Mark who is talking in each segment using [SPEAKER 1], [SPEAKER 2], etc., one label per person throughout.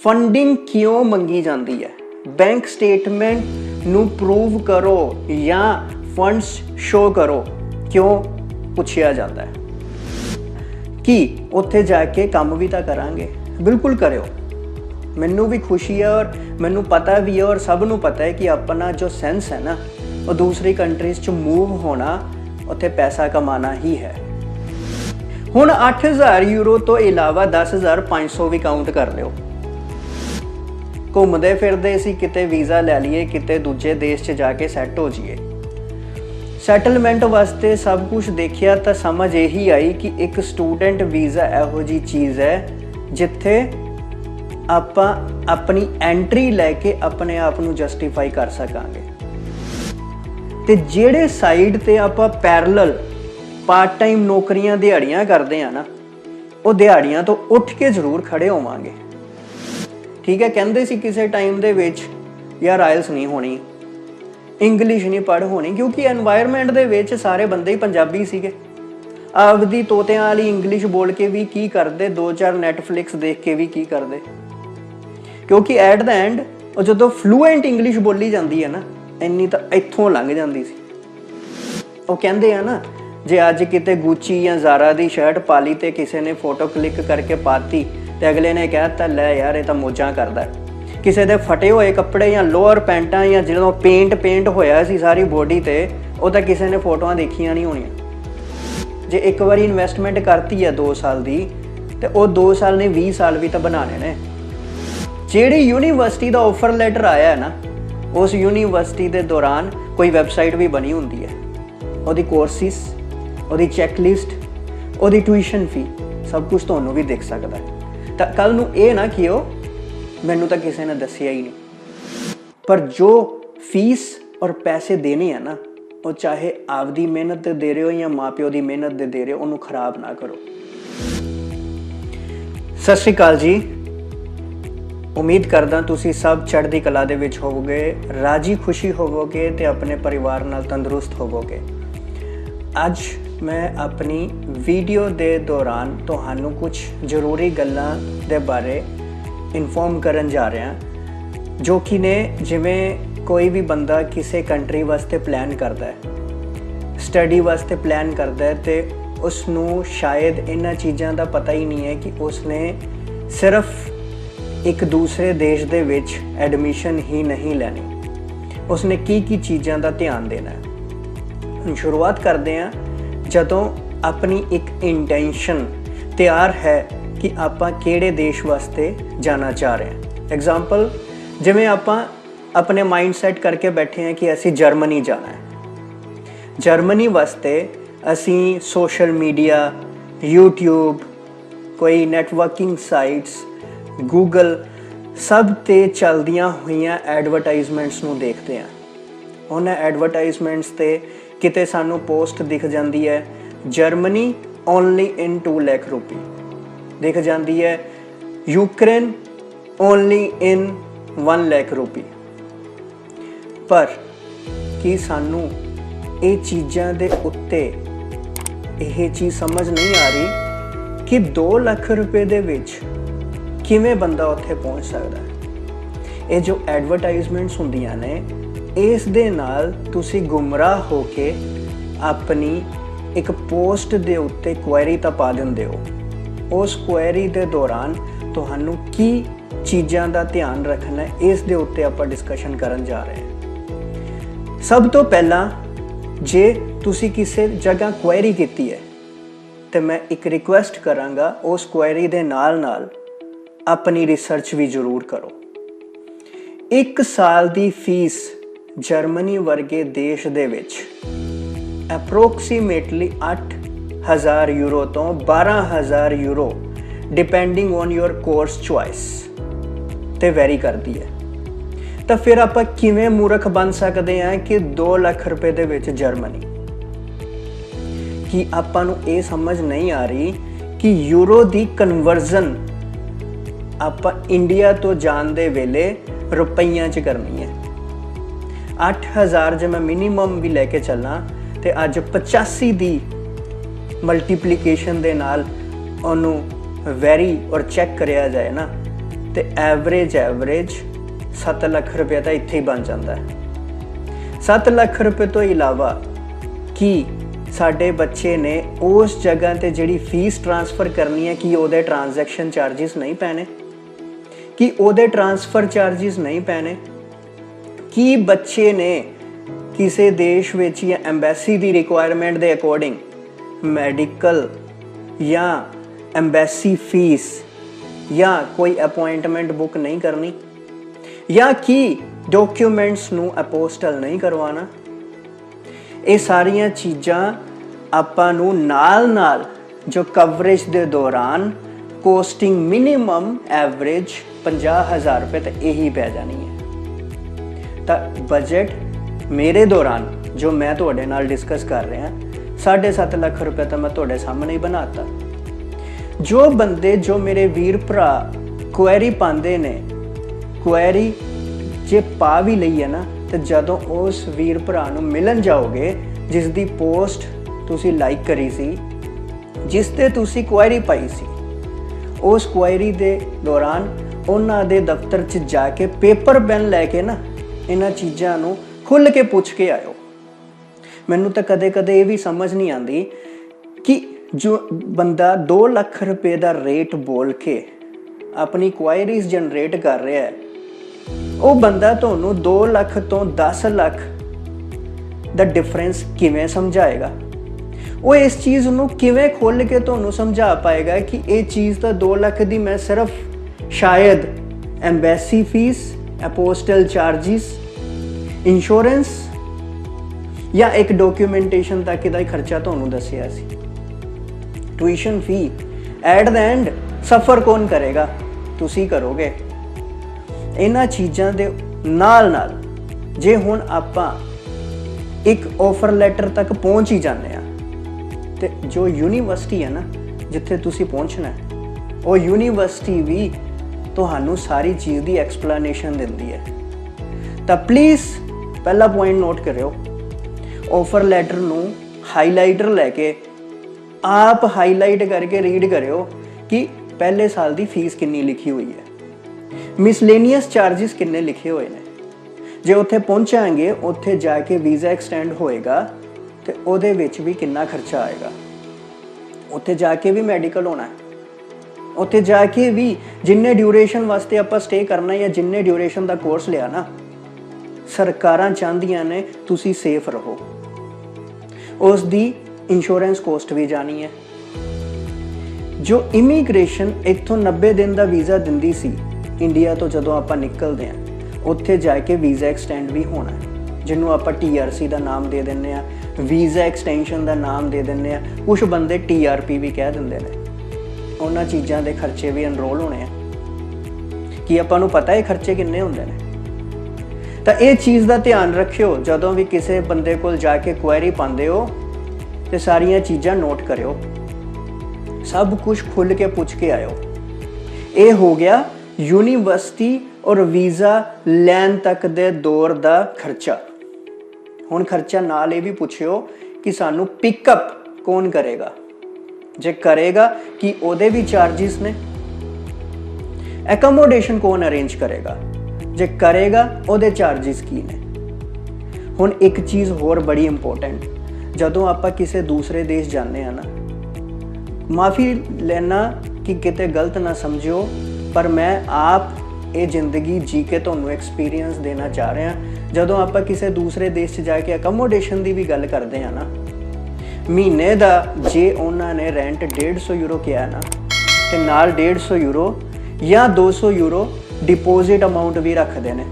[SPEAKER 1] Funding क्यों मंगी जाती है, बैंक स्टेटमेंट नू प्रूव करो या फंड्स शो करो क्यों पुछया जाता है कि उत्थे जाके काम भी तो करांगे। बिल्कुल करो, मैनू भी खुशी है और मैनू पता भी है और सब नू पता है कि अपना जो सेंस है ना वो दूसरी कंट्रीज च मूव होना, उत्थे पैसा कमाना ही है। हुण 8000 यूरो तो इलावा 10,500 भी काउंट कर लियो। घूमते फिरते असीं किते वीज़ा लै लीए, किते दूजे देश च जाके सैट हो जाइए। सैटलमेंट वास्ते सब कुछ देखिया तो समझ यही आई कि एक स्टूडेंट वीज़ा इहो जी चीज़ है जिथे आप अपनी एंट्री लैके अपने आप नू जस्टिफाई कर सकांगे। ते जेड़े साइड ते आप पैरलल पार्ट टाइम नौकरियां दिहाड़ियां करते हैं ना, वो दिहाड़ियां तो उठ के जरूर खड़े होवांगे। ठीक है, कहते सी किसी टाइम दे विच यार आयल्स नहीं होनी, इंग्लिश नहीं पढ़ होनी, क्योंकि एनवायरनमेंट दे विच सारे बंदे ही पंजाबी सीगे। आपदी तोतियां वाली इंग्लिश बोल के भी की करदे, 2-4 नैटफ्लिक्स देख के भी की करदे, क्योंकि एट द एंड जो फ्लूएंट इंग्लिश बोली जाती है ना, इन्नी तो इत्थों लंघ जाती सी। वो कहते हैं ना, जे अज किते गुची या ज़ारा दी शर्ट पा ली तो किसी ने फोटो क्लिक करके पाती तो अगले ने कहता लै यार ये तो मौजां करदा है। किसी दे फटे हुए कपड़े या लोअर पैंटा या जो पेंट होया सी सारी बॉडी ते, वो तो किसी ने फोटोआं देखियां नहीं होनियां। जे एक बार इन्वेस्टमेंट करती है 2 साल की, तो वो 2 साल ने 20 साल भी तो बनाने ने। जिहड़ी यूनीवर्सिटी का ऑफर लैटर आया है ना, उस यूनीवर्सिटी के दौरान कोई वैबसाइट भी बनी होंदी है, ਉਹਦੀ कोर्सिस, ਉਹਦੀ चैकलिस्ट, ਉਹਦੀ ट्यूशन फी, सब कुछ ਤੁਹਾਨੂੰ भी दिख सकता है। तो कल ਨੂੰ ਇਹ ना कि मैनू तो किसी ने दसिया ही नहीं। पर जो फीस और पैसे देने हैं ना, वो चाहे आपदी मेहनत दे दे रहे हो या माँ प्यो की मेहनत दे दे रहे हो, उन्होंने खराब ना करो। सत श्री अकाल जी, उम्मीद करदा तुसी सब चढ़दी कला दे विच होवोगे, राजी खुशी होवोगे ते अपने परिवार नाल तंदुरुस्त होवोगे। अज मैं अपनी वीडियो दे दौरान तुहानू कुछ जरूरी गल्लां दे बारे इन्फॉर्म करन जा रहा, जो कि ने जिवें कोई भी बंदा किसी कंट्री वास्ते प्लान करता है, स्टडी वास्ते प्लान करता है, तो उसनू शायद इन्हां चीज़ां दा पता ही नहीं है कि उसने सिर्फ एक दूसरे देश दे विच एडमिशन ही नहीं लैनी, उसने की चीज़ां दा ध्यान देना है। शुरुआत करते हैं जदों अपनी एक इंटेंशन तैयार है कि आपां किहड़े देश वास्ते जाना चाह रहे हैं। एग्जाम्पल जिवें आपां अपने माइंड सैट करके बैठे हैं कि असी जर्मनी जाना है। जर्मनी वास्ते असी सोशल मीडिया, यूट्यूब, कोई नैटवर्किंग साइट्स, गूगल, सब ते चलदियां हुईयां एडवरटाइजमेंट्स नूं देखते हैं। उन्हां एडवरटाइजमेंट्स ते किते सानू पोस्ट दिख जाती है, जर्मनी ओनली इन 2 लाख रुपये दिख जाती है, यूक्रेन ओनली इन 1 लाख रुपये। पर कि सानू ये चीज़ां दे उत्ते यह चीज़ समझ नहीं आ रही कि 2 लाख रुपए दे विच किवें बंदा उत्थे पहुँच सकता है। ये जो एडवरटाइजमेंट्स हुंदियां ने, इस दे नाल तुसी गुमराह होके अपनी एक पोस्ट दे उत्ते क्वेरी तां पा दिंदे हो। उस क्वेरी दे दौरान तुहानू की चीज़ां दा ध्यान रखना है, इस दे उत्ते आपां डिस्कशन करन जा रहे हैं। सब तो पहला, जे तुसी किसी जगह क्वेरी कीती है तो मैं एक रिक्वेस्ट करांगा, उस क्वेरी दे नाल नाल अपनी रिसर्च भी जरूर करो। 1 साल दी फीस जर्मनी वर्गे देश दे विच अप्रोक्सीमेटली 8,000 यूरो तो 12,000 euro depending on your course choice ते वेरी करती है। तो फिर आप किवें मूर्ख बन सकते हैं कि 2 लाख रुपए दे विच जर्मनी, कि आपां नूं ये समझ नहीं आ रही कि यूरो दी कन्वर्जन आपां इंडिया तो जान दे वेले रुपइयां च करनी है। 8,000 जो मैं मिनीमम भी लैके चलना तो अज 85 दी मल्टीप्लीकेशन दे नाल ओनू वेरी और चैक कराया जाए ना, ਤੇ ਐਵਰੇਜ 7 ਲੱਖ ਰੁਪਏ ਤਾਂ ਇੱਥੇ ਹੀ ਬਣ ਜਾਂਦਾ ਹੈ। 7 ਲੱਖ ਰੁਪਏ ਤੋਂ ਇਲਾਵਾ ਕੀ ਸਾਡੇ ਬੱਚੇ ਨੇ ਉਸ ਜਗ੍ਹਾ ਤੇ ਜਿਹੜੀ ਫੀਸ ਟ੍ਰਾਂਸਫਰ ਕਰਨੀ ਹੈ ਕੀ ਉਹਦੇ ਟ੍ਰਾਂਜੈਕਸ਼ਨ ਚਾਰजेस ਨਹੀਂ ਪੈਣੇ, ਕਿ ਉਹਦੇ ਟ੍ਰਾਂਸਫਰ ਚਾਰजेस ਨਹੀਂ ਪੈਣੇ, ਕੀ ਬੱਚੇ ਨੇ ਕਿਸੇ ਦੇਸ਼ ਵਿੱਚ ਜਾਂ ਐਮਬੈਸੀ ਦੀ ਰਿਕੁਆਇਰਮੈਂਟ ਦੇ ਅਕੋਰਡਿੰਗ ਮੈਡੀਕਲ ਜਾਂ ਐਮਬੈਸੀ ਫੀਸ ਜਾਂ ਕੋਈ ਅਪਾਇੰਟਮੈਂਟ ਬੁੱਕ ਨਹੀਂ ਕਰਨੀ, ਜਾਂ ਕੀ ਡਾਕੂਮੈਂਟਸ ਨੂੰ ਅਪੋਸਟਲ ਨਹੀਂ ਕਰਵਾਉਣਾ। ਇਹ ਸਾਰੀਆਂ ਚੀਜ਼ਾਂ ਆਪਾਂ ਨੂੰ ਨਾਲ ਜੋ ਕਵਰੇਜ ਦੇ ਦੌਰਾਨ ਕੋਸਟਿੰਗ ਮਿਨੀਮਮ ਐਵਰੇਜ 50,000 ਰੁਪਏ ਤੇ ਇਹੀ ਪੈ ਜਾਣੀ ਹੈ। ਤਾਂ ਬਜਟ ਮੇਰੇ ਦੌਰਾਨ ਜੋ ਮੈਂ ਤੁਹਾਡੇ ਨਾਲ ਡਿਸਕਸ ਕਰ ਰਿਹਾ 7.5 ਲੱਖ ਰੁਪਏ ਤਾਂ ਮੈਂ ਤੁਹਾਡੇ ਸਾਹਮਣੇ ਹੀ ਬਣਾਤਾ। ਜੋ ਬੰਦੇ ਜੋ ਮੇਰੇ ਵੀਰ ਭਰਾ ਕੁਐਰੀ ਪਾਉਂਦੇ ਨੇ, ਕੁਐਰੀ ਜੇ ਪਾ ਵੀ ਲਈ ਹੈ ਨਾ, ਤੇ ਜਦੋਂ ਉਸ ਵੀਰ ਭਰਾ ਨੂੰ ਮਿਲਣ ਜਾਓਗੇ ਜਿਸ ਦੀ ਪੋਸਟ ਤੁਸੀਂ ਲਾਈਕ ਕਰੀ ਸੀ, ਜਿਸ ਤੇ ਤੁਸੀਂ ਕੁਐਰੀ ਪਾਈ ਸੀ, ਉਸ ਕੁਐਰੀ ਦੇ ਦੌਰਾਨ ਉਹਨਾਂ ਦੇ ਦਫ਼ਤਰ 'ਚ ਜਾ ਕੇ ਪੇਪਰ ਪੈਨ ਲੈ ਕੇ ਨਾ ਇਹਨਾਂ ਚੀਜ਼ਾਂ ਨੂੰ ਖੁੱਲ੍ਹ ਕੇ ਪੁੱਛ ਕੇ ਆਇਓ। ਮੈਨੂੰ ਤਾਂ ਕਦੇ ਇਹ ਵੀ ਸਮਝ ਨਹੀਂ ਆਉਂਦੀ ਕਿ ਜੋ ਬੰਦਾ 2 ਲੱਖ ਰੁਪਏ ਦਾ ਰੇਟ ਬੋਲ ਕੇ ਆਪਣੀ ਕੁਐਰੀਜ਼ ਜਨਰੇਟ ਕਰ ਰਿਹਾ ਹੈ, ਉਹ ਬੰਦਾ ਤੁਹਾਨੂੰ 2 ਲੱਖ ਤੋਂ 10 ਲੱਖ ਦਾ ਡਿਫਰੈਂਸ ਕਿਵੇਂ ਸਮਝਾਏਗਾ? ਉਹ ਇਸ ਚੀਜ਼ ਨੂੰ ਕਿਵੇਂ ਖੋਲ੍ਹ ਕੇ ਤੁਹਾਨੂੰ ਸਮਝਾ ਪਾਏਗਾ ਕਿ ਇਹ ਚੀਜ਼ ਤਾਂ 2 ਲੱਖ ਦੀ ਮੈਂ ਸਿਰਫ ਸ਼ਾਇਦ embassy fee, apostille charges, insurance ਜਾਂ ਇੱਕ ਡਾਕੂਮੈਂਟੇਸ਼ਨ ਤੱਕ ਦਾ ਖਰਚਾ ਤੁਹਾਨੂੰ ਦੱਸਿਆ ਸੀ। Tuition fee at the end ਸਫਰ ਕੌਣ ਕਰੇਗਾ? ਤੁਸੀਂ ਕਰੋਗੇ। ਇਹਨਾਂ ਚੀਜ਼ਾਂ ਦੇ ਨਾਲ ਜੇ ਹੁਣ ਆਪਾਂ ਇੱਕ ਆਫਰ ਲੈਟਰ ਤੱਕ ਪਹੁੰਚ ਹੀ ਜਾਂਦੇ ਆ, ਤੇ ਜੋ ਯੂਨੀਵਰਸਿਟੀ ਹੈ ਨਾ ਜਿੱਥੇ ਤੁਸੀਂ ਪਹੁੰਚਣਾ, ਉਹ ਯੂਨੀਵਰਸਿਟੀ ਵੀ ਤੁਹਾਨੂੰ ਸਾਰੀ ਚੀਜ਼ ਦੀ ਐਕਸਪਲੇਨੇਸ਼ਨ ਦਿੰਦੀ ਹੈ। ਤਾਂ ਪਲੀਜ਼ ਪਹਿਲਾ ਪੁਆਇੰਟ ਨੋਟ ਕਰਿਓ, ਆਫਰ ਲੈਟਰ ਨੂੰ ਹਾਈਲਾਈਟਰ ਲੈ ਕੇ ਆਪ ਹਾਈਲਾਈਟ ਕਰਕੇ ਰੀਡ ਕਰਿਓ ਕਿ ਪਹਿਲੇ ਸਾਲ ਦੀ ਫੀਸ ਕਿੰਨੀ ਲਿਖੀ ਹੋਈ ਹੈ, ਮਿਸਲੇਨੀਅਸ ਚਾਰजेस ਕਿੰਨੇ ਲਿਖੇ ਹੋਏ ਨੇ। ਜੇ ਉੱਥੇ ਪਹੁੰਚਾਂਗੇ, ਉੱਥੇ ਜਾ ਕੇ ਵੀਜ਼ਾ ਐਕਸਟੈਂਡ ਹੋਏਗਾ ਤੇ ਉਹਦੇ ਵਿੱਚ ਵੀ ਕਿੰਨਾ ਖਰਚਾ ਆਏਗਾ। ਉੱਥੇ ਜਾ ਕੇ ਵੀ ਮੈਡੀਕਲ ਹੋਣਾ ਹੈ, ਉੱਥੇ ਜਾ ਕੇ ਵੀ ਜਿੰਨੇ ਡਿਊਰੇਸ਼ਨ ਵਾਸਤੇ ਆਪਾਂ ਸਟੇ ਕਰਨਾ ਜਾਂ ਜਿੰਨੇ ਡਿਊਰੇਸ਼ਨ ਦਾ ਕੋਰਸ ਲਿਆ ਨਾ, ਸਰਕਾਰਾਂ ਚਾਹੁੰਦੀਆਂ ਨੇ ਤੁਸੀਂ ਸੇਫ ਰਹੋ। ਉਸ ਦੀ ਇੰਸ਼ੋਰੈਂਸ ਕੋਸਟ ਵੀ ਜਾਣੀ ਹੈ। ਜੋ ਇਮੀਗ੍ਰੇਸ਼ਨ ਇੱਥੋਂ 90 ਦਿਨ ਦਾ ਵੀਜ਼ਾ ਦਿੰਦੀ ਸੀ ਇੰਡੀਆ ਤੋਂ, ਜਦੋਂ ਆਪਾਂ ਨਿਕਲਦੇ ਹਾਂ ਉੱਥੇ ਜਾ ਕੇ ਵੀਜ਼ਾ ਐਕਸਟੈਂਡ ਵੀ ਹੋਣਾ ਹੈ, ਜਿਹਨੂੰ ਆਪਾਂ TRC ਦਾ ਨਾਮ ਦੇ ਦਿੰਦੇ ਆ, ਵੀਜ਼ਾ ਐਕਸਟੈਂਸ਼ਨ ਦਾ ਨਾਮ ਦੇ ਦਿੰਦੇ ਆ, ਕੁਝ ਬੰਦੇ TRP ਵੀ ਕਹਿ ਦਿੰਦੇ ਨੇ। ਉਹਨਾਂ ਚੀਜ਼ਾਂ ਦੇ ਖਰਚੇ ਵੀ ਐਨਰੋਲ ਹੋਣੇ ਆ। ਕੀ ਆਪਾਂ ਨੂੰ ਪਤਾ ਹੈ ਖਰਚੇ ਕਿੰਨੇ ਹੁੰਦੇ ਨੇ? ਤਾਂ ਇਹ ਚੀਜ਼ ਦਾ ਧਿਆਨ ਰੱਖਿਓ ਜਦੋਂ ਵੀ ਕਿਸੇ ਬੰਦੇ ਕੋਲ ਜਾ ਕੇ ਕੁਐਰੀ ਪਾਉਂਦੇ ਹੋ, ਤੇ ਸਾਰੀਆਂ ਚੀਜ਼ਾਂ ਨੋਟ ਕਰਿਓ, ਸਭ ਕੁਝ ਖੁੱਲ੍ਹ ਕੇ ਪੁੱਛ ਕੇ ਆਇਓ। ਇਹ ਹੋ ਗਿਆ ਯੂਨੀਵਰਸਿਟੀ ਔਰ ਵੀਜ਼ਾ ਲੈਣ ਤੱਕ ਦੇ ਦੌਰ ਦਾ ਖਰਚਾ। ਹੁਣ ਖਰਚਾ ਨਾਲ ਇਹ ਵੀ ਪੁੱਛਿਓ ਕਿ ਸਾਨੂੰ ਪਿਕਅਪ ਕੌਣ ਕਰੇਗਾ? ਜੇ ਕਰੇਗਾ ਕਿ ਉਹਦੇ ਵੀ ਚਾਰजेस ਨੇ? ਐਕੋਮੋਡੇਸ਼ਨ ਕੌਣ ਅਰੇਂਜ ਕਰੇਗਾ? ਜੇ ਕਰੇਗਾ ਉਹਦੇ ਚਾਰजेस ਕੀ ਨੇ? ਹੁਣ ਇੱਕ ਚੀਜ਼ ਹੋਰ ਬੜੀ ਇੰਪੋਰਟੈਂਟ, ਜਦੋਂ ਆਪਾਂ ਕਿਸੇ ਦੂਸਰੇ ਦੇਸ਼ ਜਾਂਦੇ ਆ ਨਾ, ਮਾਫੀ ਲੈਣਾ ਕਿ ਕਿਤੇ ਗਲਤ ਨਾ ਸਮਝਿਓ, ਪਰ ਮੈਂ ਆਪ ਇਹ ਜ਼ਿੰਦਗੀ ਜੀ ਕੇ ਤੁਹਾਨੂੰ ਐਕਸਪੀਰੀਅੰਸ ਦੇਣਾ ਚਾਹ ਰਿਹਾ। ਜਦੋਂ ਆਪਾਂ ਕਿਸੇ ਦੂਸਰੇ ਦੇਸ਼ 'ਚ ਜਾ ਕੇ ਅਕੋਮੋਡੇਸ਼ਨ ਦੀ ਵੀ ਗੱਲ ਕਰਦੇ ਆ ਨਾ, ਮਹੀਨੇ ਦਾ ਜੇ ਉਹਨਾਂ ਨੇ ਰੈਂਟ 150 ਯੂਰੋ ਕਿਹਾ ਨਾ, ਤੇ ਨਾਲ 150 ਯੂਰੋ ਜਾਂ 200 ਯੂਰੋ ਡਿਪੋਜ਼ਿਟ ਅਮਾਊਂਟ ਵੀ ਰੱਖਦੇ ਨੇ।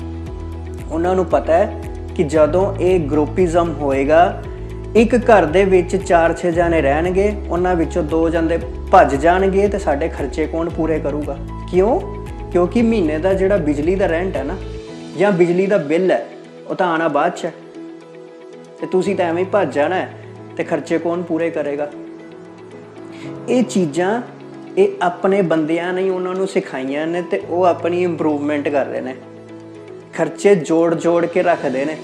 [SPEAKER 1] ਉਹਨਾਂ ਨੂੰ ਪਤਾ ਹੈ ਕਿ ਜਦੋਂ ਇਹ ਗਰੁੱਪਿਜ਼ਮ ਹੋਏਗਾ, ਇੱਕ ਘਰ ਦੇ ਵਿੱਚ 4-6 ਜਾਣੇ ਰਹਿਣਗੇ, ਉਹਨਾਂ ਵਿੱਚੋਂ 2 ਜਣੇ ਭੱਜ ਜਾਣਗੇ ਤੇ ਸਾਡੇ ਖਰਚੇ ਕੌਣ ਪੂਰੇ ਕਰੂਗਾ? ਕਿਉਂ? ਕਿਉਂਕਿ ਮਹੀਨੇ ਦਾ ਜਿਹੜਾ ਬਿਜਲੀ ਦਾ ਰੈਂਟ ਹੈ ਨਾ ਜਾਂ ਬਿਜਲੀ ਦਾ ਬਿੱਲ ਹੈ, ਉਹ ਤਾਂ ਆਉਣਾ ਬਾਅਦ 'ਚ ਹੈ, ਤੇ ਤੁਸੀਂ ਤਾਂ ਐਵੇਂ ਹੀ ਭੱਜ ਜਾਣਾ ਹੈ, ਤੇ ਖਰਚੇ ਕੌਣ ਪੂਰੇ ਕਰੇਗਾ? ਇਹ ਚੀਜ਼ਾਂ ਇਹ ਆਪਣੇ ਬੰਦਿਆਂ ਨੇ ਉਹਨਾਂ ਨੂੰ ਸਿਖਾਈਆਂ ਨੇ, ਤੇ ਉਹ ਆਪਣੀ ਇੰਪਰੂਵਮੈਂਟ ਕਰ ਰਹੇ ਨੇ, ਖਰਚੇ ਜੋੜ ਕੇ ਰੱਖਦੇ ਨੇ।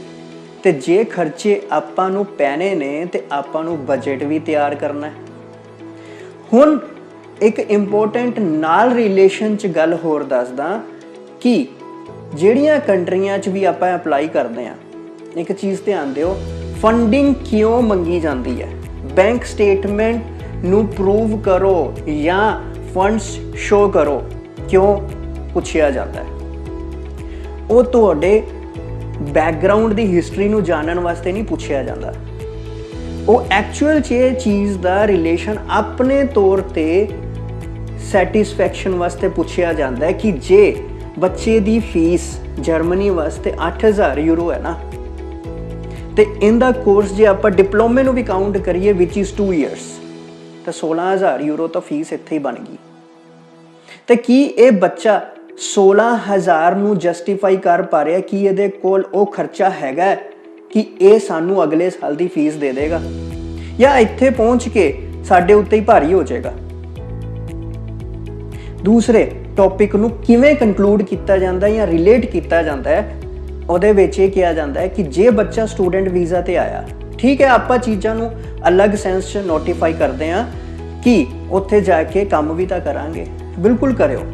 [SPEAKER 1] ਤੇ ਜੇ ਖਰਚੇ ਆਪਾਂ ਨੂੰ ਪੈਣੇ ਨੇ ਤੇ ਆਪਾਂ ਨੂੰ ਬਜਟ ਵੀ ਤਿਆਰ ਕਰਨਾ ਹੈ। ਹੁਣ एक इंपोर्टेंट नाल रिलेशन च गल होर दसदा कि ਜਿਹੜੀਆਂ ਕੰਟਰੀਆਂ 'ਚ ਵੀ ਆਪਾਂ ਅਪਲਾਈ ਕਰਦੇ ਹਾਂ, ਇੱਕ ਚੀਜ਼ ਧਿਆਨ ਦਿਓ, ਫੰਡਿੰਗ ਕਿਉਂ ਮੰਗੀ ਜਾਂਦੀ ਹੈ। ਬੈਂਕ ਸਟੇਟਮੈਂਟ ਨੂੰ ਪ੍ਰੂਵ ਕਰੋ ਜਾਂ ਫੰਡਸ ਸ਼ੋ ਕਰੋ, ਕਿਉਂ ਪੁੱਛਿਆ ਜਾਂਦਾ ਹੈ। ਉਹ ਤੁਹਾਡੇ ਬੈਕਗਰਾਊਂਡ ਦੀ ਹਿਸਟਰੀ ਨੂੰ ਜਾਣਨ ਵਾਸਤੇ ਨਹੀਂ ਪੁੱਛਿਆ ਜਾਂਦਾ, ਉਹ ਐਕਚੁਅਲ 'ਚ ਇਹ ਚੀਜ਼ ਦਾ ਰਿਲੇਸ਼ਨ ਆਪਣੇ ਤੌਰ 'ਤੇ ਸੈਟਿਸਫੈਕਸ਼ਨ ਵਾਸਤੇ ਪੁੱਛਿਆ ਜਾਂਦਾ ਹੈ ਕਿ ਜੇ ਬੱਚੇ ਦੀ ਫੀਸ ਜਰਮਨੀ ਵਾਸਤੇ 8,000 ਯੂਰੋ ਹੈ ਨਾ, ਤੇ ਇਹਦਾ ਕੋਰਸ ਜੇ ਆਪਾਂ ਡਿਪਲੋਮੇ ਨੂੰ ਵੀ ਕਾਊਂਟ ਕਰੀਏ ਵਿਚ ਇਜ਼ 2 ਇਅਰਸ, ਤਾਂ 16,000 ਯੂਰੋ ਤਾਂ ਫੀਸ ਇੱਥੇ ਹੀ ਬਣ ਗਈ। ਤੇ ਕੀ ਇਹ ਬੱਚਾ 16,000 ਨੂੰ ਜਸਟੀਫਾਈ ਕਰ ਪਾ ਰਿਹਾ ਕਿ ਇਹਦੇ ਕੋਲ ਉਹ ਖਰਚਾ ਹੈਗਾ ਕਿ ਇਹ ਸਾਨੂੰ ਅਗਲੇ ਸਾਲ ਦੀ ਫੀਸ ਦੇ ਦੇਗਾ, ਜਾਂ ਇੱਥੇ ਪਹੁੰਚ ਕੇ ਸਾਡੇ ਉੱਤੇ ਹੀ ਭਾਰੀ ਹੋ ਜਾਏਗਾ। ਦੂਸਰੇ ਟੌਪਿਕ ਨੂੰ ਕਿਵੇਂ ਕੰਕਲੂਡ ਕੀਤਾ ਜਾਂਦਾ ਜਾਂ ਰਿਲੇਟ ਕੀਤਾ ਜਾਂਦਾ ਹੈ, ਉਹਦੇ ਵਿੱਚ ਇਹ ਕਿਹਾ ਜਾਂਦਾ ਹੈ ਕਿ ਜੇ ਬੱਚਾ ਸਟੂਡੈਂਟ ਵੀਜ਼ਾ ਤੇ ਆਇਆ, ਠੀਕ ਹੈ, ਆਪਾਂ ਚੀਜ਼ਾਂ ਨੂੰ ਅਲੱਗ ਸੈਂਸ 'ਚ ਨੋਟੀਫਾਈ ਕਰਦੇ ਹਾਂ ਕਿ ਉੱਥੇ ਜਾ ਕੇ ਕੰਮ ਵੀ ਤਾਂ ਕਰਾਂਗੇ, ਬਿਲਕੁਲ ਕਰਿਓ।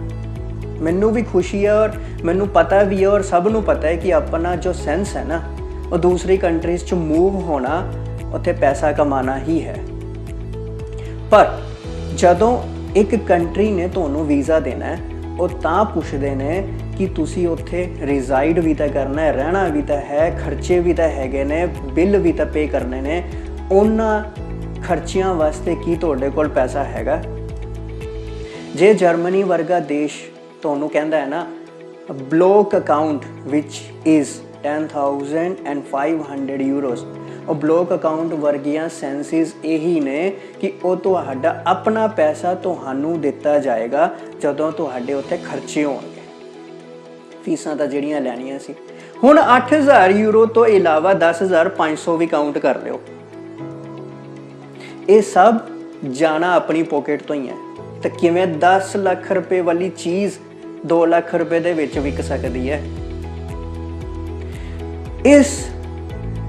[SPEAKER 1] ਮੈਨੂੰ ਵੀ ਖੁਸ਼ੀ ਹੈ ਔਰ ਮੈਨੂੰ ਪਤਾ ਵੀ ਹੈ ਔਰ ਸਭ ਨੂੰ ਪਤਾ ਹੈ ਕਿ ਆਪਣਾ ਜੋ ਸੈਂਸ ਹੈ ਨਾ, ਉਹ ਦੂਸਰੀ ਕੰਟਰੀਜ਼ 'ਚ ਮੂਵ ਹੋਣਾ, ਉੱਥੇ ਪੈਸਾ ਕਮਾਉਣਾ ਹੀ ਹੈ। ਪਰ ਜਦੋਂ ਇੱਕ ਕੰਟਰੀ ਨੇ ਤੁਹਾਨੂੰ ਵੀਜ਼ਾ ਦੇਣਾ ਹੈ, ਉਹ ਤਾਂ ਪੁੱਛਦੇ ਨੇ ਕਿ ਤੁਸੀਂ ਉੱਥੇ ਰਿਜ਼ਾਈਡ ਵੀ ਤਾਂ ਕਰਨਾ ਹੈ, ਰਹਿਣਾ ਵੀ ਤਾਂ ਹੈ, ਖਰਚੇ ਵੀ ਤਾਂ ਹੈਗੇ ਨੇ, ਬਿੱਲ ਵੀ ਤਾਂ ਪੇ ਕਰਨੇ ਨੇ। ਉਹਨਾਂ ਖਰਚਿਆਂ ਵਾਸਤੇ ਕੀ ਤੁਹਾਡੇ ਕੋਲ ਪੈਸਾ ਹੈਗਾ? ਜੇ ਜਰਮਨੀ ਵਰਗਾ ਦੇਸ਼ ਤੁਹਾਨੂੰ ਕਹਿੰਦਾ ਹੈ ਨਾ, ਬਲੋਕ ਅਕਾਊਂਟ ਵਿਚ ਇਜ਼ 10,500 ਯੂਰੋਜ਼, ਉਹ ਬਲੋਕ ਅਕਾਊਂਟ ਵਰਗੀਆਂ ਸੈਂਸਿਸ ਇਹੀ ਨੇ ਕਿ ਉਹ ਤੁਹਾਡਾ ਆਪਣਾ ਪੈਸਾ ਤੁਹਾਨੂੰ ਦਿੱਤਾ ਜਾਏਗਾ ਜਦੋਂ ਤੁਹਾਡੇ ਉੱਤੇ ਖਰਚੇ ਹੋਣਗੇ। ਫੀਸਾਂ ਤਾਂ ਜਿਹੜੀਆਂ ਲੈਣੀਆਂ ਸੀ, ਹੁਣ 8,000 ਯੂਰੋ ਤੋਂ ਇਲਾਵਾ 10,500 ਵੀ ਕਾਊਂਟ ਕਰ ਲਿਓ, ਇਹ ਸਭ ਜਾਣਾ ਆਪਣੀ ਪੋਕਟ ਤੋਂ ਹੀ ਹੈ। ਤਾਂ ਕਿਵੇਂ 10 ਲੱਖ ਰੁਪਏ ਵਾਲੀ ਚੀਜ਼ 2 ਲੱਖ ਰੁਪਏ ਦੇ ਵਿੱਚ ਵਿਕ ਸਕਦੀ ਹੈ? ਇਸ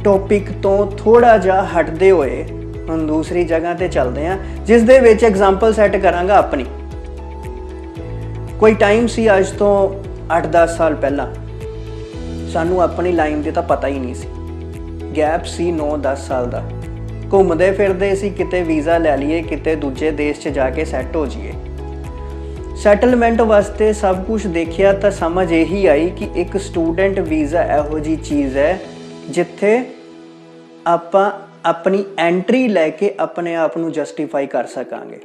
[SPEAKER 1] ਟੌਪਿਕ ਤੋਂ ਥੋੜਾ ਜਿਹਾ ਹਟਦੇ ਹੋਏ ਹੁਣ ਦੂਸਰੀ ਜਗ੍ਹਾ ਤੇ ਚੱਲਦੇ ਹਾਂ, ਜਿਸ ਦੇ ਵਿੱਚ ਐਗਜ਼ਾਮਪਲ ਸੈੱਟ ਕਰਾਂਗਾ ਆਪਣੀ। ਕੋਈ ਟਾਈਮ ਸੀ ਅੱਜ ਤੋਂ 8-10 ਸਾਲ ਪਹਿਲਾਂ, ਸਾਨੂੰ ਆਪਣੀ ਲਾਈਨ ਦੇ ਤਾਂ ਪਤਾ ਹੀ ਨਹੀਂ ਸੀ, ਗੈਪ ਸੀ 9-10 ਸਾਲ ਦਾ, ਘੁੰਮਦੇ ਫਿਰਦੇ ਸੀ, ਕਿਤੇ ਵੀਜ਼ਾ ਲੈ ਲਈਏ, ਕਿਤੇ ਦੂਜੇ ਦੇਸ਼ 'ਚ ਜਾ ਕੇ ਸੈੱਟ ਹੋ ਜਾਈਏ। ਸੈਟਲਮੈਂਟ ਵਾਸਤੇ ਸਭ ਕੁਝ ਦੇਖਿਆ ਤਾਂ ਸਮਝ ਇਹੀ ਆਈ ਕਿ ਇੱਕ ਸਟੂਡੈਂਟ ਵੀਜ਼ਾ ਇਹੋ ਜਿਹੀ ਚੀਜ਼ ਹੈ ਜਿੱਥੇ ਆਪਾਂ ਆਪਣੀ ਐਂਟਰੀ ਲੈ ਕੇ ਆਪਣੇ ਆਪ ਨੂੰ ਜਸਟੀਫਾਈ ਕਰ ਸਕਾਂਗੇ।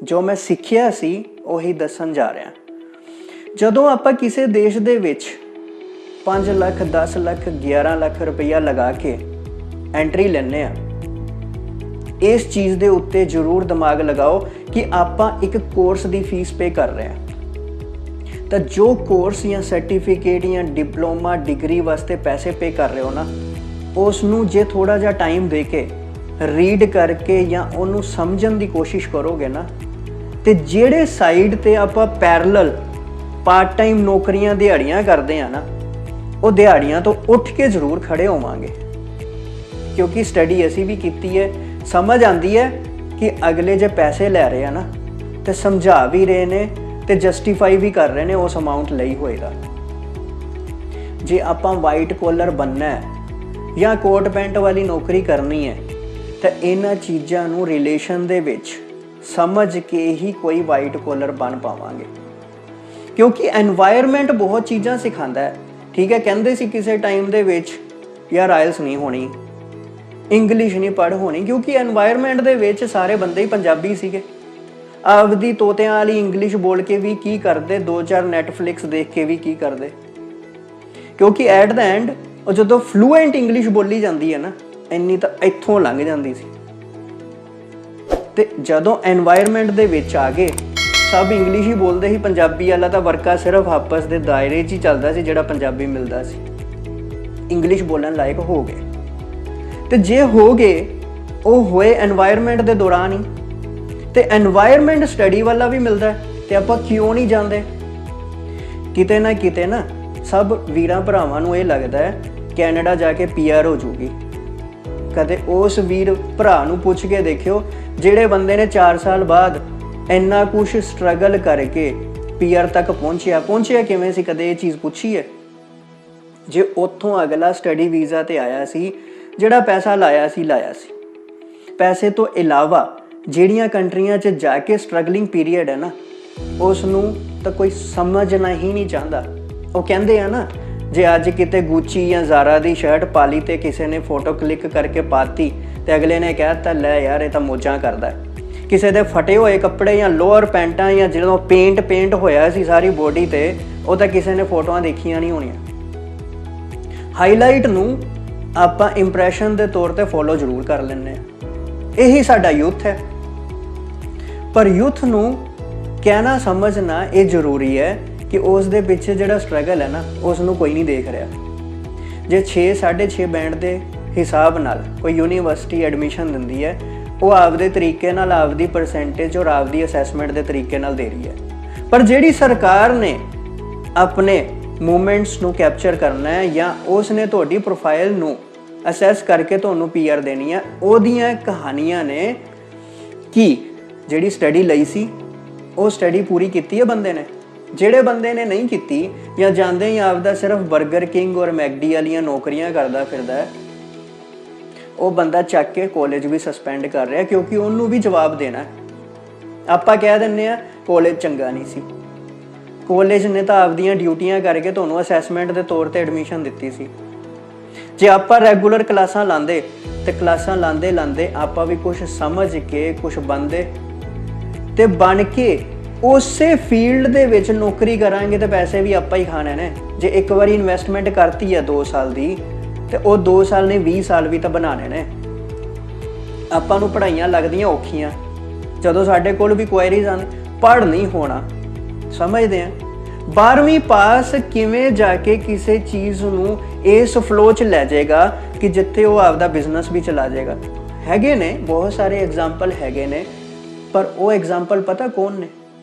[SPEAKER 1] ਜੋ ਮੈਂ ਸਿੱਖਿਆ ਸੀ ਉਹੀ ਦੱਸਣ ਜਾ ਰਿਹਾ। ਜਦੋਂ ਆਪਾਂ ਕਿਸੇ ਦੇਸ਼ ਦੇ ਵਿੱਚ 5 ਲੱਖ 10 ਲੱਖ 11 ਲੱਖ ਰੁਪਈਆ ਲਗਾ ਕੇ ਐਂਟਰੀ ਲੈਂਦੇ ਹਾਂ, ਇਸ ਚੀਜ਼ ਦੇ ਉੱਤੇ ਜ਼ਰੂਰ ਦਿਮਾਗ ਲਗਾਓ ਕਿ ਆਪਾਂ ਇੱਕ ਕੋਰਸ ਦੀ ਫੀਸ ਪੇ ਕਰ ਰਹੇ ਹਾਂ। ਤਾਂ ਜੋ ਕੋਰਸ ਜਾਂ ਸਰਟੀਫਿਕੇਟ ਜਾਂ ਡਿਪਲੋਮਾ ਡਿਗਰੀ ਵਾਸਤੇ ਪੈਸੇ ਪੇ ਕਰ ਰਹੇ ਹੋ ਨਾ, ਉਸ ਨੂੰ ਜੇ ਥੋੜਾ ਜਿਹਾ ਟਾਈਮ ਦੇ ਕੇ ਰੀਡ ਕਰਕੇ ਜਾਂ ਉਹਨੂੰ ਸਮਝਣ ਦੀ ਕੋਸ਼ਿਸ਼ ਕਰੋਗੇ ਨਾ, ਤੇ ਜਿਹੜੇ ਸਾਈਡ ਤੇ ਆਪਾਂ ਪੈਰਲਲ ਪਾਰਟ ਟਾਈਮ ਨੌਕਰੀਆਂ ਦਿਹਾੜੀਆਂ ਕਰਦੇ ਆ ਨਾ, ਉਹ ਦਿਹਾੜੀਆਂ ਤੋਂ ਉੱਠ ਕੇ ਜ਼ਰੂਰ ਖੜੇ ਹੋਵਾਂਗੇ। ਕਿਉਂਕਿ ਸਟੱਡੀ ਅਸੀਂ ਵੀ ਕੀਤੀ ਹੈ, ਸਮਝ ਆਉਂਦੀ ਹੈ ਕਿ ਅਗਲੇ ਜੇ ਪੈਸੇ ਲੈ ਰਹੇ ਆ ਨਾ, ਤੇ ਸਮਝਾ ਵੀ ਰਹੇ ਨੇ ਤੇ ਜਸਟੀਫਾਈ ਵੀ ਕਰ ਰਹੇ ਨੇ ਉਸ ਅਮਾਊਂਟ ਲਈ ਹੋਏਗਾ। ਜੇ ਆਪਾਂ ਵਾਈਟ ਕੋਲਰ ਬਣਨਾ ਹੈ ਜਾਂ ਕੋਟ ਪੈਂਟ ਵਾਲੀ ਨੌਕਰੀ ਕਰਨੀ ਹੈ, ਤਾਂ ਇਹਨਾਂ ਚੀਜ਼ਾਂ ਨੂੰ ਰਿਲੇਸ਼ਨ ਦੇ ਵਿੱਚ ਸਮਝ ਕੇ ਹੀ ਕੋਈ ਵਾਈਟ ਕੋਲਰ ਬਣ ਪਾਵਾਂਗੇ। ਕਿਉਂਕਿ ਐਨਵਾਇਰਨਮੈਂਟ ਬਹੁਤ ਚੀਜ਼ਾਂ ਸਿਖਾਉਂਦਾ ਹੈ। ਠੀਕ ਹੈ, ਕਹਿੰਦੇ ਸੀ ਕਿਸੇ ਟਾਈਮ ਦੇ ਵਿੱਚ ਯਾਰ ਆਇਲਸ ਨਹੀਂ ਹੋਣੀ, ਇੰਗਲਿਸ਼ ਨਹੀਂ ਪੜ੍ਹ ਹੋਣੀ, ਕਿਉਂਕਿ ਐਨਵਾਇਰਨਮੈਂਟ ਦੇ ਵਿੱਚ ਸਾਰੇ ਬੰਦੇ ਹੀ ਪੰਜਾਬੀ ਸੀਗੇ। ਆਪਦੀ ਤੋਤਿਆਂ ਵਾਲੀ ਇੰਗਲਿਸ਼ ਬੋਲ ਕੇ ਵੀ ਕੀ ਕਰਦੇ, 2-4 ਨੈਟਫਲਿਕਸ ਦੇਖ ਕੇ ਵੀ ਕੀ ਕਰਦੇ। ਕਿਉਂਕਿ ਐਟ ਦਾ ਐਂਡ ਉਹ ਜਦੋਂ ਫਲੂਐਂਟ ਇੰਗਲਿਸ਼ ਬੋਲੀ ਜਾਂਦੀ ਹੈ ਨਾ, ਇੰਨੀ ਤਾਂ ਇੱਥੋਂ ਲੰਘ ਜਾਂਦੀ ਸੀ। ਤੇ ਜਦੋਂ ਐਨਵਾਇਰਨਮੈਂਟ ਦੇ ਵਿੱਚ ਆ ਗਏ, ਸਭ ਇੰਗਲਿਸ਼ ਹੀ ਬੋਲਦੇ ਸੀ, ਪੰਜਾਬੀ ਵਾਲਾ ਤਾਂ ਵਰਕਾ ਸਿਰਫ ਆਪਸ ਦੇ ਦਾਇਰੇ 'ਚ ਹੀ ਚੱਲਦਾ ਸੀ ਜਿਹੜਾ ਪੰਜਾਬੀ ਮਿਲਦਾ ਸੀ। ਇੰਗਲਿਸ਼ ਬੋਲਣ ਲਾਇਕ ਹੋ ਗਏ, ਤੇ ਜੇ ਹੋ ਗਏ ਉਹ ਹੋਏ ਐਨਵਾਇਰਨਮੈਂਟ ਦੇ ਦੌਰਾਨ ਹੀ। ਤੇ ਐਨਵਾਇਰਨਮੈਂਟ ਸਟੱਡੀ ਵਾਲਾ ਵੀ ਮਿਲਦਾ, ਤੇ ਆਪਾਂ ਕਿਉਂ ਨਹੀਂ ਜਾਂਦੇ? ਕਿਤੇ ਨਾ ਕਿਤੇ ਨਾ ਸਭ ਵੀਰਾਂ ਭਰਾਵਾਂ ਨੂੰ ਇਹ ਲੱਗਦਾ ਹੈ ਕੈਨੇਡਾ ਜਾ ਕੇ PR ਹੋ ਜੂਗੀ। ਕਦੇ ਉਸ ਵੀਰ ਭਰਾ ਨੂੰ ਪੁੱਛ ਕੇ ਦੇਖਿਓ ਜਿਹੜੇ ਬੰਦੇ ਨੇ 4 ਸਾਲ ਬਾਅਦ ਇੰਨਾ ਕੁਛ ਸਟਰਗਲ ਕਰਕੇ ਪੀਆਰ ਤੱਕ ਪਹੁੰਚਿਆ ਕਿਵੇਂ ਸੀ? ਕਦੇ ਇਹ ਚੀਜ਼ ਪੁੱਛੀ ਹੈ? ਜੇ ਉੱਥੋਂ ਅਗਲਾ ਸਟੱਡੀ ਵੀਜ਼ਾ ਤੇ ਆਇਆ ਸੀ, ਜਿਹੜਾ ਪੈਸਾ ਲਾਇਆ ਸੀ ਪੈਸੇ ਤੋਂ ਇਲਾਵਾ ਜਿਹੜੀਆਂ ਕੰਟਰੀਆਂ 'ਚ ਜਾ ਕੇ ਸਟਰਗਲਿੰਗ ਪੀਰੀਅਡ ਹੈ ਨਾ, ਉਸ ਨੂੰ ਤਾਂ ਕੋਈ ਸਮਝਣਾ ਹੀ ਨਹੀਂ ਚਾਹੁੰਦਾ। ਉਹ ਕਹਿੰਦੇ ਆ ਨਾ, ਜੇ ਅੱਜ ਕਿਤੇ ਗੁੱਚੀ ਜਾਂ ਜ਼ਾਰਾ ਦੀ ਸ਼ਰਟ ਪਾ ਲਈ ਤੇ ਕਿਸੇ ਨੇ ਫੋਟੋ ਕਲਿੱਕ ਕਰਕੇ ਪਾਤੀ ਤੇ ਅਗਲੇ ਨੇ ਕਹਿ ਦਿੱਤਾ ਲੈ ਯਾਰ ਇਹ ਤਾਂ ਮੋਜਾਂ ਕਰਦਾ। ਕਿਸੇ ਦੇ ਫਟੇ ਹੋਏ ਕੱਪੜੇ ਜਾਂ ਲੋਅਰ ਪੈਂਟਾਂ ਜਾਂ ਜਦੋਂ ਪੇਂਟ ਹੋਇਆ ਸੀ ਸਾਰੀ ਬੋਡੀ ਤੇ, ਉਹ ਤਾਂ ਕਿਸੇ ਨੇ ਫੋਟੋਆਂ ਦੇਖੀਆਂ ਨਹੀਂ ਹੋਣੀਆਂ। ਹਾਈਲਾਈਟ ਨੂੰ ਆਪਾਂ ਇੰਪ੍ਰੈਸ਼ਨ ਦੇ ਤੌਰ ਤੇ ਫੋਲੋ ਜ਼ਰੂਰ ਕਰ ਲੈਂਦੇ ਹਾਂ। ਇਹੀ ਸਾਡਾ ਯੂਥ ਹੈ। ਪਰ ਯੂਥ ਨੂੰ ਕਹਿਣਾ ਸਮਝਣਾ ਇਹ ਜ਼ਰੂਰੀ ਹੈ ਕਿ ਉਸ ਦੇ ਪਿੱਛੇ ਜਿਹੜਾ ਸਟਰਗਲ ਹੈ ਨਾ, ਉਸ ਨੂੰ ਕੋਈ ਨਹੀਂ ਦੇਖ ਰਿਹਾ। ਜੇ 6.5 ਬੈਂਡ ਦੇ ਹਿਸਾਬ ਨਾਲ ਕੋਈ ਯੂਨੀਵਰਸਿਟੀ ਐਡਮਿਸ਼ਨ ਦਿੰਦੀ ਹੈ, ਉਹ ਆਪਦੇ ਤਰੀਕੇ ਨਾਲ ਆਪਦੀ ਪਰਸੈਂਟੇਜ ਔਰ ਆਪਦੀ ਅਸੈਸਮੈਂਟ ਦੇ ਤਰੀਕੇ ਨਾਲ ਦੇ ਰਹੀ ਹੈ। ਪਰ ਜਿਹੜੀ ਸਰਕਾਰ ਨੇ ਆਪਣੇ ਮੂਵਮੈਂਟਸ ਨੂੰ ਕੈਪਚਰ ਕਰਨਾ ਹੈ ਜਾਂ ਉਸ ਨੇ ਤੁਹਾਡੀ ਪ੍ਰੋਫਾਈਲ ਨੂੰ ਅਸੈਸ ਕਰਕੇ ਤੁਹਾਨੂੰ ਪੀਆਰ ਦੇਣੀ ਹੈ, ਉਹਦੀਆਂ ਕਹਾਣੀਆਂ ਨੇ ਕਿ ਜਿਹੜੀ ਸਟੱਡੀ ਲਈ ਸੀ ਉਹ ਸਟੱਡੀ ਪੂਰੀ ਕੀਤੀ ਹੈ ਬੰਦੇ ਨੇ। ਜਿਹੜੇ ਬੰਦੇ ਨੇ ਨਹੀਂ ਕੀਤੀ ਜਾਂ ਜਾਂਦੇ ਹੀ ਆਪਦਾ ਸਿਰਫ 버ਗਰ ਕਿੰਗ ਔਰ ਮੈਕਡੀ ਵਾਲੀਆਂ ਨੌਕਰੀਆਂ ਕਰਦਾ ਫਿਰਦਾ ਹੈ, ਉਹ ਬੰਦਾ ਚੱਕ ਕੇ ਕਾਲਜ ਵੀ ਸਸਪੈਂਡ ਕਰ ਰਿਹਾ, ਕਿਉਂਕਿ ਉਹਨੂੰ ਵੀ ਜਵਾਬ ਦੇਣਾ। ਆਪਾਂ ਕਹਿ ਦਿੰਦੇ ਆ ਕਾਲਜ ਚੰਗਾ ਨਹੀਂ ਸੀ, ਕਾਲਜ ਨੇ ਤਾਂ ਆਪਦੀਆਂ ਡਿਊਟੀਆਂ ਕਰਕੇ ਤੁਹਾਨੂੰ ਅਸੈਸਮੈਂਟ ਦੇ ਤੌਰ ਤੇ ਐਡਮਿਸ਼ਨ ਦਿੱਤੀ ਸੀ। ਜੇ ਆਪਾਂ ਰੈਗੂਲਰ ਕਲਾਸਾਂ ਲਾਉਂਦੇ ਤੇ ਕਲਾਸਾਂ ਲਾਉਂਦੇ ਆਪਾਂ ਵੀ ਕੁਝ ਸਮਝ ਕੇ ਕੁਝ ਬਣਦੇ ਤੇ ਬਣ ਕੇ ਉਸੇ ਫੀਲਡ ਦੇ ਵਿੱਚ ਨੌਕਰੀ ਕਰਾਂਗੇ ਤੇ ਪੈਸੇ ਵੀ ਆਪਾਂ ਹੀ ਖਾਣੇ ਨੇ। ਜੇ ਇੱਕ ਵਾਰੀ ਇਨਵੈਸਟਮੈਂਟ ਕਰਤੀ ਹੈ 2 ਸਾਲ ਦੀ ਤੇ ਉਹ 2 ਸਾਲ ਨੇ 20 ਸਾਲ ਵੀ ਤਾਂ ਬਣਾਣੇ ਨੇ। ਆਪਾਂ ਨੂੰ ਪੜ੍ਹਾਈਆਂ ਲੱਗਦੀਆਂ ਔਖੀਆਂ, ਜਦੋਂ ਸਾਡੇ ਕੋਲ ਵੀ ਕੁਐਰੀਜ਼ ਆਉਂਦੇ ਪੜ੍ਹ ਨਹੀਂ ਹੋਣਾ, ਸਮਝਦੇ ਆ 12ਵੀਂ ਪਾਸ ਕਿਵੇਂ ਜਾ ਕੇ ਕਿਸੇ ਚੀਜ਼ ਨੂੰ ਇਸ ਫਲੋ 'ਚ ਲੈ ਜਾਏਗਾ ਕਿ ਜਿੱਥੇ ਉਹ ਆਪਦਾ ਬਿਜ਼ਨਸ ਵੀ ਚਲਾ ਜਾਏਗਾ। ਹੈਗੇ ਨੇ ਬਹੁਤ ਸਾਰੇ ਐਗਜ਼ਾਮਪਲ ਹੈਗੇ ਨੇ, ਪਰ ਉਹ ਐਗਜ਼ਾਮਪਲ ਪਤਾ ਕੌਣ ਨੇ?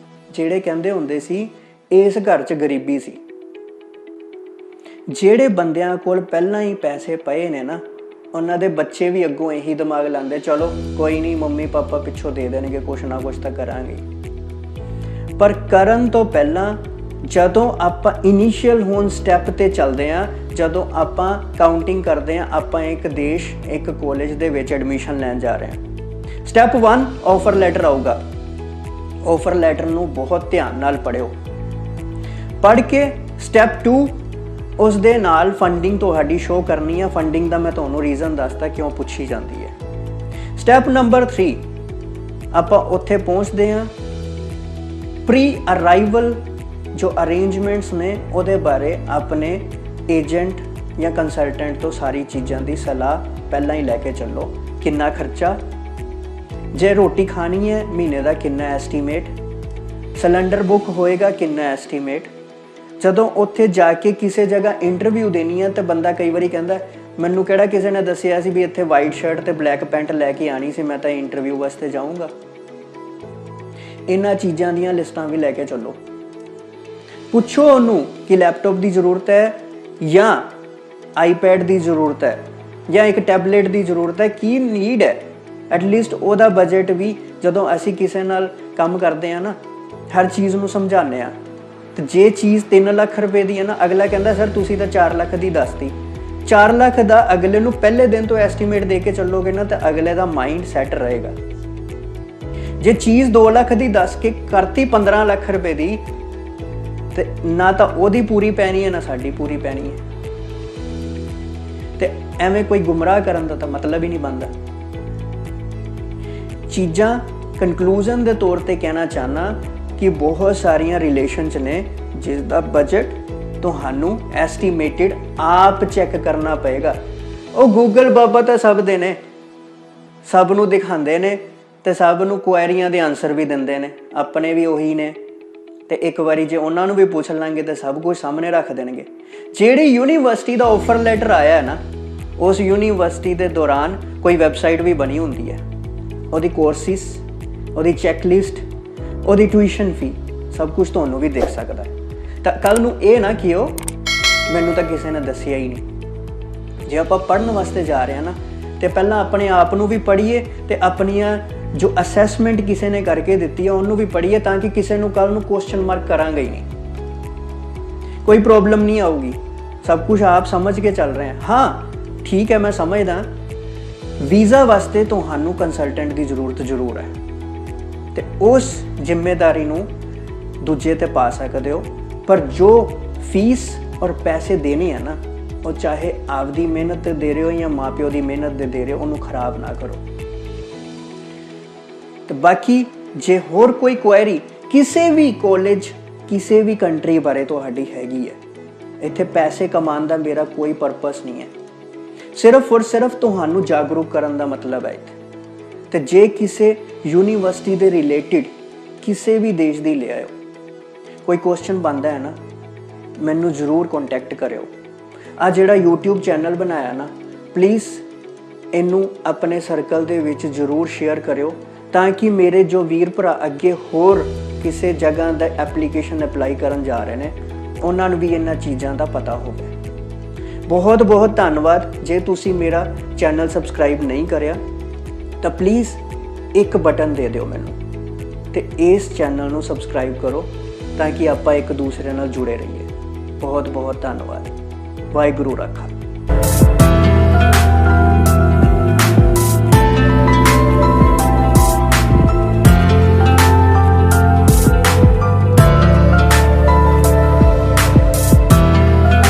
[SPEAKER 1] ਜਿਹੜੇ ਕਹਿੰਦੇ ਹੁੰਦੇ ਸੀ ਇਸ ਘਰ 'ਚ ਗਰੀਬੀ ਸੀ। ਜਿਹੜੇ ਬੰਦਿਆਂ ਕੋਲ ਪਹਿਲਾਂ ਹੀ ਪੈਸੇ ਪਏ ਨੇ ਨਾ, ਉਹਨਾਂ ਦੇ ਬੱਚੇ ਵੀ ਅੱਗੋਂ ਇਹੀ ਦਿਮਾਗ ਲਾਉਂਦੇ ਚਲੋ ਕੋਈ ਨਹੀਂ ਮੰਮੀ ਪਾਪਾ ਪਿੱਛੋਂ ਦੇ ਦੇਣਗੇ, ਕੁਛ ਨਾ ਕੁਛ ਤਾਂ ਕਰਾਂਗੇ। ਪਰ ਕਰਨ ਤੋਂ ਪਹਿਲਾਂ ਜਦੋਂ ਆਪਾਂ ਇਨੀਸ਼ੀਅਲ ਹੋਣ ਸਟੈਪ ਤੇ ਚੱਲਦੇ ਹਾਂ, ਜਦੋਂ ਆਪਾਂ ਕਾਊਂਟਿੰਗ ਕਰਦੇ ਹਾਂ, ਆਪਾਂ ਇੱਕ ਦੇਸ਼ ਇੱਕ ਕਾਲਜ ਦੇ ਵਿੱਚ ਐਡਮਿਸ਼ਨ ਲੈਣ ਜਾ ਰਹੇ ਹਾਂ। ਸਟੈਪ 1 ਆਫਰ ਲੈਟਰ ਆਊਗਾ। ਆਫਰ ਲੈਟਰ ਨੂੰ ਬਹੁਤ ਧਿਆਨ ਨਾਲ ਪੜ੍ਹਿਓ। ਪੜ੍ਹ ਕੇ ਸਟੈਪ 2 ਉਸ ਦੇ ਨਾਲ ਫੰਡਿੰਗ ਤੁਹਾਡੀ ਸ਼ੋ ਕਰਨੀ ਹੈ। ਫੰਡਿੰਗ ਦਾ ਮੈਂ ਤੁਹਾਨੂੰ ਰੀਜ਼ਨ ਦੱਸਦਾ ਕਿਉਂ ਪੁੱਛੀ ਜਾਂਦੀ ਹੈ। ਸਟੈਪ ਨੰਬਰ 3 ਆਪਾਂ ਉੱਥੇ ਪਹੁੰਚਦੇ ਹਾਂ। ਪ੍ਰੀ ਅਰਾਈਵਲ ਜੋ ਅਰੇਂਜਮੈਂਟਸ ਨੇ ਉਹਦੇ ਬਾਰੇ ਆਪਣੇ ਏਜੰਟ ਜਾਂ ਕੰਸਲਟੈਂਟ ਤੋਂ ਸਾਰੀ ਚੀਜ਼ਾਂ ਦੀ ਸਲਾਹ ਪਹਿਲਾਂ ਹੀ ਲੈ ਕੇ ਚੱਲੋ। ਕਿੰਨਾ ਖਰਚਾ, ਜੇ ਰੋਟੀ ਖਾਣੀ ਹੈ ਮਹੀਨੇ ਦਾ ਕਿੰਨਾ ਐਸਟੀਮੇਟ, ਸਿਲੰਡਰ ਬੁੱਕ ਹੋਏਗਾ ਕਿੰਨਾ ਐਸਟੀਮੇਟ। ਜਦੋਂ ਉੱਥੇ ਜਾ ਕੇ ਕਿਸੇ ਜਗ੍ਹਾ ਇੰਟਰਵਿਊ ਦੇਣੀ ਹੈ ਤਾਂ ਬੰਦਾ ਕਈ ਵਾਰੀ ਕਹਿੰਦਾ ਮੈਨੂੰ ਕਿਹੜਾ ਕਿਸੇ ਨੇ ਦੱਸਿਆ ਸੀ ਵੀ ਇੱਥੇ ਵਾਈਟ ਸ਼ਰਟ ਤੇ ਬਲੈਕ ਪੈਂਟ ਲੈ ਕੇ ਆਣੀ ਸੀ, ਮੈਂ ਤਾਂ ਇੰਟਰਵਿਊ ਵਾਸਤੇ ਜਾਊਂਗਾ। ਇਹਨਾਂ ਚੀਜ਼ਾਂ ਦੀਆਂ ਲਿਸਟਾਂ ਵੀ ਲੈ ਕੇ ਚੱਲੋ। ਪੁੱਛੋ ਉਹਨੂੰ ਕਿ ਲੈਪਟਾਪ ਦੀ ਜ਼ਰੂਰਤ ਹੈ ਜਾਂ ਆਈਪੈਡ ਦੀ ਜ਼ਰੂਰਤ ਹੈ ਜਾਂ ਇੱਕ ਟੈਬਲੇਟ ਦੀ ਜ਼ਰੂਰਤ ਹੈ, ਕੀ ਨੀਡ ਹੈ। ਐਟਲੀਸਟ ਉਹਦਾ ਬਜਟ ਵੀ, ਜਦੋਂ ਅਸੀਂ ਕਿਸੇ ਨਾਲ ਕੰਮ ਕਰਦੇ ਹਾਂ ਨਾ, ਹਰ ਚੀਜ਼ ਨੂੰ ਸਮਝਾਉਂਦੇ ਹਾਂ। ਤੇ ਜੇ ਚੀਜ਼ 3 ਲੱਖ ਰੁਪਏ ਦੀ ਹੈ ਨਾ, ਅਗਲਾ ਕਹਿੰਦਾ ਸਰ ਤੁਸੀਂ ਤਾਂ 4 ਲੱਖ ਦੀ ਦੱਸਤੀ। 4 ਲੱਖ ਦਾ ਅਗਲੇ ਨੂੰ ਪਹਿਲੇ ਦਿਨ ਤੋਂ ਐਸਟੀਮੇਟ ਦੇ ਕੇ ਚੱਲੋਗੇ ਨਾ, ਤਾਂ ਅਗਲੇ ਦਾ ਮਾਈਂਡ ਸੈੱਟ ਰਹੇਗਾ। ਜੇ ਚੀਜ਼ 2 ਲੱਖ ਦੀ ਦੱਸ ਕੇ ਕਰਤੀ 15 ਲੱਖ ਰੁਪਏ ਦੀ, ਤੇ ਨਾ ਤਾਂ ਉਹਦੀ ਪੂਰੀ ਪੈਣੀ ਹੈ ਨਾ ਸਾਡੀ ਪੂਰੀ ਪੈਣੀ ਹੈ। ਤੇ ਐਵੇਂ ਕੋਈ ਗੁੰਮਰਾਹ ਕਰਨ ਦਾ ਤਾਂ ਮਤਲਬ ਹੀ ਨਹੀਂ ਬਣਦਾ। ਚੀਜ਼ਾਂ ਕਨਕਲੂਜਨ ਦੇ ਤੌਰ ਤੇ ਕਹਿਣਾ ਚਾਹਨਾ ਕਿ ਬਹੁਤ ਸਾਰੀਆਂ ਰਿਲੇਸ਼ਨ 'ਚ ਨੇ ਜਿਸ ਦਾ ਬਜਟ ਤੁਹਾਨੂੰ ਐਸਟੀਮੇਟਿਡ ਆਪ ਚੈੱਕ ਕਰਨਾ ਪਏਗਾ। ਉਹ ਗੂਗਲ ਬਾਬਾ ਤਾਂ ਸਭ ਦੇ ਨੇ, ਸਭ ਨੂੰ ਦਿਖਾਉਂਦੇ ਨੇ ਤੇ ਸਭ ਨੂੰ ਕੁਐਰੀਆਂ ਦੇ ਆਨਸਰ ਵੀ ਦਿੰਦੇ ਨੇ, ਆਪਣੇ ਵੀ ਉਹੀ ਨੇ। ਤੇ ਇੱਕ ਵਾਰੀ ਜੇ ਉਹਨਾਂ ਨੂੰ ਵੀ ਪੁੱਛ ਲਾਂਗੇ ਤਾਂ ਸਭ ਕੁਝ ਸਾਹਮਣੇ ਰੱਖ ਦੇਣਗੇ। ਜਿਹੜੀ ਯੂਨੀਵਰਸਿਟੀ ਦਾ ਆਫਰ ਲੈਟਰ ਆਇਆ ਹੈ ਨਾ, ਉਸ ਯੂਨੀਵਰਸਿਟੀ ਦੇ ਦੌਰਾਨ ਕੋਈ ਵੈਬਸਾਈਟ ਵੀ ਬਣੀ ਹੁੰਦੀ ਹੈ। ਉਹਦੀ ਕੋਰਸਿਸ, ਉਹਦੀ ਚੈੱਕਲਿਸਟ, ਉਹਦੀ ਟਿਊਸ਼ਨ ਫੀ, ਸਭ ਕੁਝ ਤੁਹਾਨੂੰ ਵੀ ਦੇਖ ਸਕਦਾ ਹੈ। ਤਾਂ ਕੱਲ ਨੂੰ ਇਹ ਨਾ ਕਿ ਉਹ ਮੈਨੂੰ ਤਾਂ ਕਿਸੇ ਨੇ ਦੱਸਿਆ ਹੀ ਨਹੀਂ। ਜੇ ਆਪਾਂ ਪੜ੍ਹਨ ਵਾਸਤੇ ਜਾ ਰਹੇ ਹਾਂ ਨਾ, ਤੇ ਪਹਿਲਾਂ ਆਪਣੇ ਆਪ ਨੂੰ ਵੀ ਪੜ੍ਹੀਏ ਤੇ ਆਪਣੀਆਂ ਜੋ ਅਸੈਸਮੈਂਟ ਕਿਸੇ ਨੇ ਕਰਕੇ ਦਿੱਤੀ ਹੈ ਉਹਨੂੰ ਵੀ ਪੜ੍ਹੀਏ, ਤਾਂ ਕਿ ਕਿਸੇ ਨੂੰ ਕੱਲ ਨੂੰ ਕੁਐਸਚਨ ਮਾਰਕ ਕਰਾਂਗੇ ਹੀ ਨਹੀਂ, ਕੋਈ ਪ੍ਰੋਬਲਮ ਨਹੀਂ ਆਊਗੀ। ਸਭ ਕੁਝ ਆਪ ਸਮਝ ਕੇ ਚੱਲ ਰਹੇ ਹਾਂ। ਹਾਂ ਠੀਕ ਹੈ, ਮੈਂ ਸਮਝਦਾ ਵੀਜ਼ਾ ਵਾਸਤੇ ਤੁਹਾਨੂੰ ਕੰਸਲਟੈਂਟ ਦੀ ਜ਼ਰੂਰਤ ਜ਼ਰੂਰ ਹੈ, ਤੇ ਉਸ ਜ਼ਿੰਮੇਵਾਰੀ ਨੂੰ ਦੂਜੇ ਤੇ ਪਾ ਸਕਦੇ ਹੋ, ਪਰ ਜੋ ਫੀਸ ਔਰ ਪੈਸੇ ਦੇਣੇ ਆ ਨਾ, ਉਹ ਚਾਹੇ ਆਪਦੀ ਮਿਹਨਤ ਤੇ ਦੇ ਰਹੇ ਹੋ ਜਾਂ ਮਾਪਿਓ ਦੀ ਮਿਹਨਤ ਦੇ ਦੇ ਰਹੇ ਹੋ, ਉਹਨੂੰ ਖਰਾਬ ਨਾ ਕਰੋ। ਤੇ ਬਾਕੀ ਜੇ ਹੋਰ ਕੋਈ ਕੁਐਰੀ ਕਿਸੇ ਵੀ ਕਾਲਜ ਕਿਸੇ ਵੀ ਕੰਟਰੀ ਬਾਰੇ ਤੁਹਾਡੀ ਹੈਗੀ ਹੈ, ਇੱਥੇ ਪੈਸੇ ਕਮਾਉਣ ਦਾ ਮੇਰਾ ਕੋਈ ਪਰਪਸ ਨਹੀਂ ਹੈ, ਸਿਰਫ ਔਰ ਸਿਰਫ ਤੁਹਾਨੂੰ ਜਾਗਰੂਕ ਕਰਨ ਦਾ ਮਤਲਬ ਹੈ ਇੱਥੇ। ਤੇ ਜੇ ਕਿਸੇ ਯੂਨੀਵਰਸਿਟੀ ਦੇ ਰਿਲੇਟਿਡ ਕਿਸੇ ਵੀ ਦੇਸ਼ ਦੀ ਲੈ ਆਇਓ, ਕੋਈ ਕੁਐਸਚਨ ਬਣਦਾ ਹੈ ਨਾ, ਮੈਨੂੰ ਜ਼ਰੂਰ ਕੰਟੈਕਟ ਕਰਿਓ। ਆ ਜਿਹੜਾ YouTube ਚੈਨਲ ਬਣਾਇਆ ਨਾ, ਪਲੀਜ਼ ਇਹਨੂੰ ਆਪਣੇ ਸਰਕਲ ਦੇ ਵਿੱਚ ਜ਼ਰੂਰ ਸ਼ੇਅਰ ਕਰਿਓ, ਤਾਂ ਕਿ ਮੇਰੇ ਜੋ ਵੀਰ ਭਰਾ ਅੱਗੇ ਹੋਰ ਕਿਸੇ ਜਗ੍ਹਾ ਦਾ ਐਪਲੀਕੇਸ਼ਨ ਅਪਲਾਈ ਕਰਨ ਜਾ ਰਹੇ ਨੇ, ਉਹਨਾਂ ਨੂੰ ਵੀ ਇਹਨਾਂ ਚੀਜ਼ਾਂ ਦਾ ਪਤਾ ਹੋਵੇ। ਬਹੁਤ ਬਹੁਤ ਧੰਨਵਾਦ। ਜੇ ਤੁਸੀਂ ਮੇਰਾ ਚੈਨਲ ਸਬਸਕ੍ਰਾਈਬ ਨਹੀਂ ਕਰਿਆ ਤਾਂ ਪਲੀਜ਼ ਇੱਕ ਬਟਨ ਦੇ ਦਿਓ ਮੈਨੂੰ, ਤੇ ਇਸ ਚੈਨਲ ਨੂੰ ਸਬਸਕ੍ਰਾਈਬ ਕਰੋ, ਤਾਂ ਕਿ ਆਪਾਂ ਇੱਕ ਦੂਸਰੇ ਨਾਲ ਜੁੜੇ ਰਹੀਏ। ਬਹੁਤ ਬਹੁਤ ਧੰਨਵਾਦ। ਵਾਹਿਗੁਰੂ ਰਾਖਾ।